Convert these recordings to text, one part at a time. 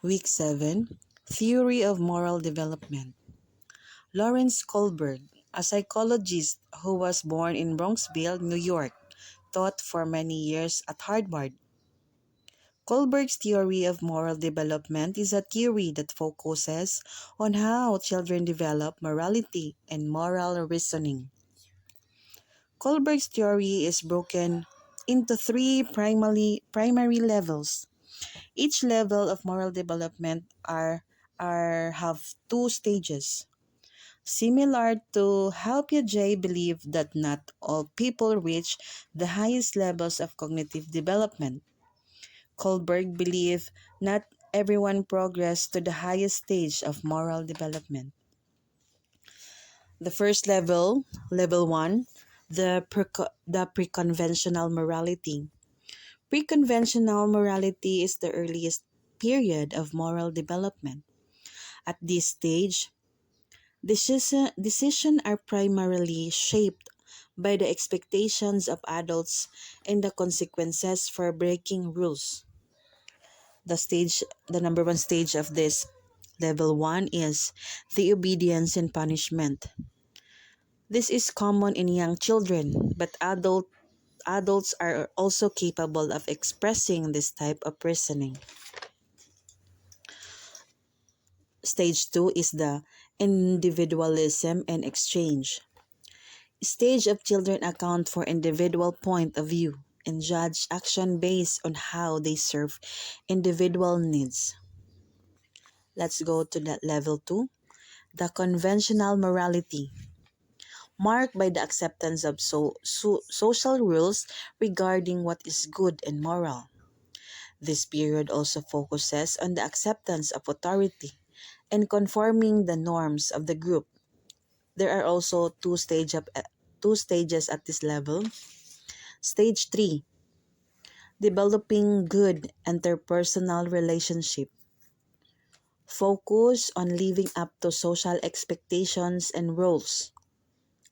Week 7, Theory of Moral Development. Lawrence Kohlberg, a psychologist who was born in Bronxville, New York, taught for many years at Harvard. Kohlberg's theory of moral development is a theory that focuses on how children develop morality and moral reasoning. Kohlberg's theory is broken into three primary levels. Each level of moral development have two stages. Similar to how Piaget believed that not all people reach the highest levels of cognitive development, Kohlberg believed not everyone progressed to the highest stage of moral development. The first level, level 1, the pre-conventional morality. Pre-conventional morality is the earliest period of moral development. At this stage, decisions are primarily shaped by the expectations of adults and the consequences for breaking rules. The number one stage of this level 1 is the obedience and punishment. This is common in young children, but adults are also capable of expressing this type of reasoning. Stage 2 is the individualism and exchange. Stage of children account for individual point of view and judge action based on how they serve individual needs. Let's go to that level 2, the conventional morality, marked by the acceptance of social rules regarding what is good and moral. This period also focuses on the acceptance of authority and conforming the norms of the group. There are also two stages at this level. Stage 3, developing good interpersonal relationship. Focus on living up to social expectations and roles.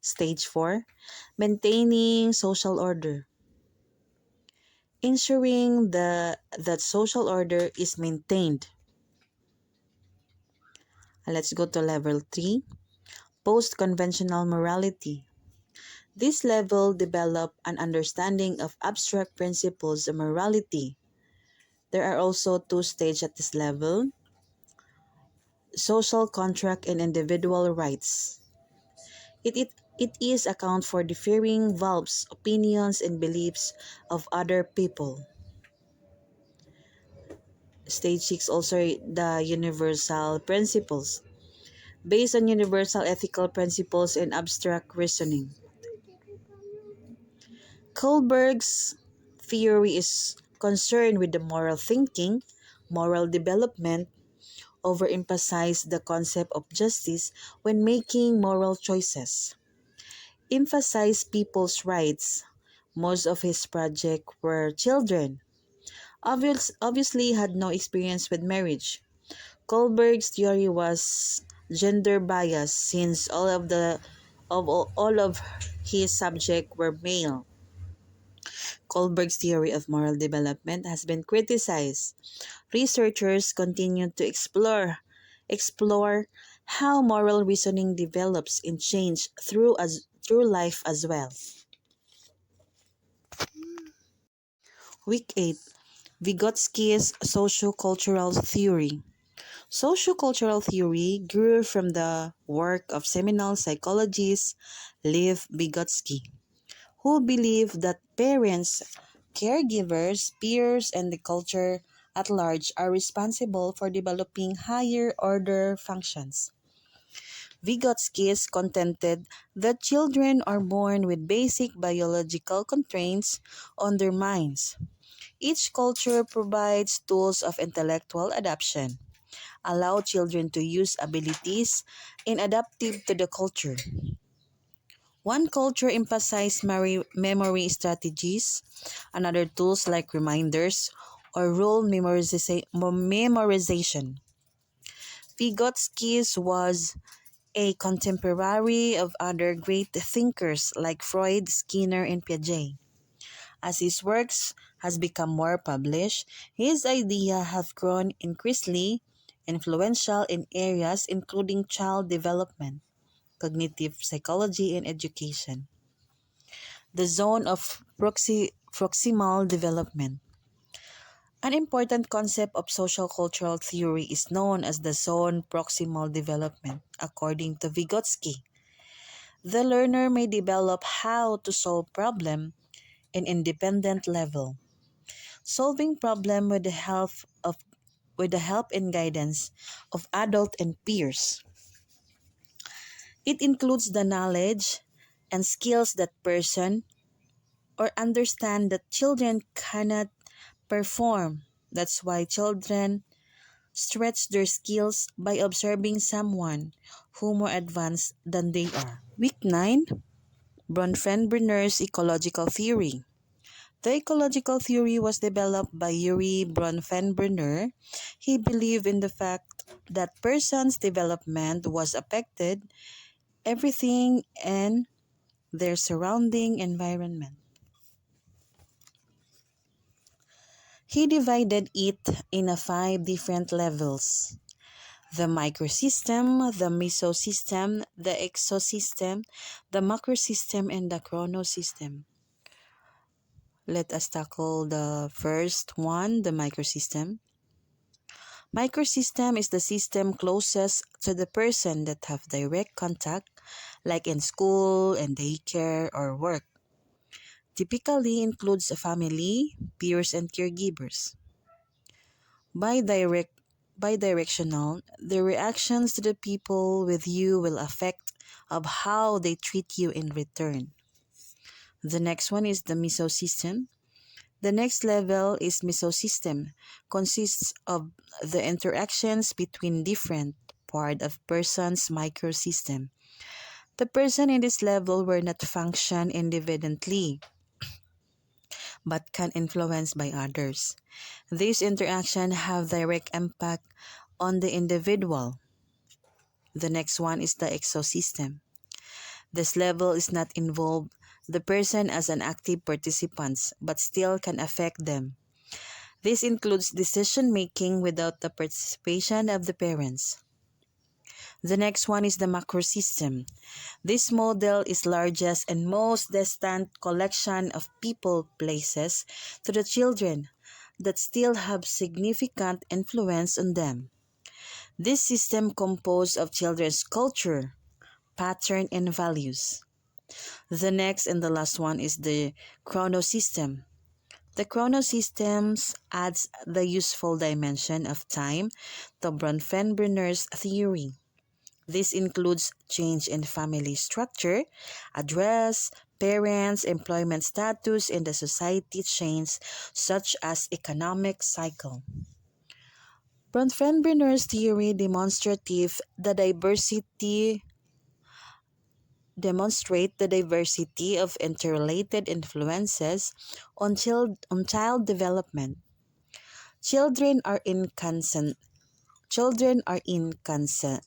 Stage 4, maintaining social order. Ensuring that social order is maintained. Let's go to level 3, post-conventional morality. This level develop an understanding of abstract principles of morality. There are also two stages at this level: social contract and individual rights. It is account for differing values, opinions, and beliefs of other people. Stage 6 also the universal principles, based on universal ethical principles and abstract reasoning. Kohlberg's theory is concerned with the moral thinking, moral development, overemphasize the concept of justice when making moral choices, emphasize people's rights. Most of his projects were children, obviously had no experience with marriage. Kohlberg's theory was gender bias since all of his subjects were male. Kohlberg's theory of moral development has been criticized. Researchers continue to explore how moral reasoning develops and change through life as well. Week 8, Vygotsky's Sociocultural Theory. Sociocultural theory grew from the work of seminal psychologist Lev Vygotsky, who believed that parents, caregivers, peers, and the culture at large are responsible for developing higher order functions. Vygotsky is contended that children are born with basic biological constraints on their minds. Each culture provides tools of intellectual adaptation, allow children to use abilities and adaptive to the culture. One culture emphasizes memory strategies, another tools like reminders or role memorization. Vygotsky was a contemporary of other great thinkers like Freud, Skinner, and Piaget. As his works has become more published, his ideas have grown increasingly influential in areas including child development, cognitive psychology, and education. The zone of proximal development. An important concept of social cultural theory is known as the zone proximal development, according to Vygotsky. The learner may develop how to solve problem in independent level, solving problem with the help and guidance of adult and peers. It includes the knowledge and skills that person or understand that children cannot perform. That's why children stretch their skills by observing someone who more advanced than they are. Week 9, Bronfenbrenner's ecological theory. The ecological theory was developed by Yuri Bronfenbrenner. He believed in the fact that person's development was affected everything and their surrounding environment. He divided it in five different levels: the microsystem, the mesosystem, the exosystem, the macrosystem, and the chronosystem. Let us tackle the first one, the microsystem. Microsystem is the system closest to the person that have direct contact, like in school and daycare or work. Typically includes a family, peers, and caregivers. Bidirect, Bidirectional, the reactions to the people with you will affect of how they treat you in return. The next one is the mesosystem. The next level is mesosystem, consists of the interactions between different part of person's microsystem. The person in this level will not function independently, but can influence by others. These interactions have direct impact on the individual. The next one is the exosystem. This level is not involved the person as an active participant, but still can affect them. This includes decision making without the participation of the parents. The next one is the macrosystem. This model is largest and most distant collection of people places to the children that still have significant influence on them. This system composed of children's culture, pattern, and values. The next and the last one is the chronosystem. The chronosystems adds the useful dimension of time to Bronfenbrenner's theory. This includes change in family structure, address, parents, employment status, and the society change such as economic cycle. Bronfenbrenner's theory demonstrate the diversity of interrelated influences on child development. Children are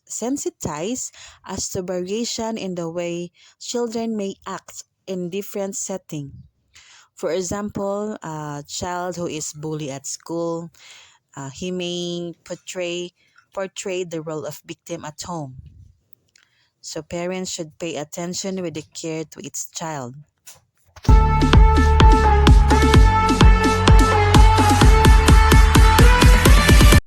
sensitized as to variation in the way children may act in different settings. For example, a child who is bullied at school, he may portray the role of victim at home. So parents should pay attention with the care to its child.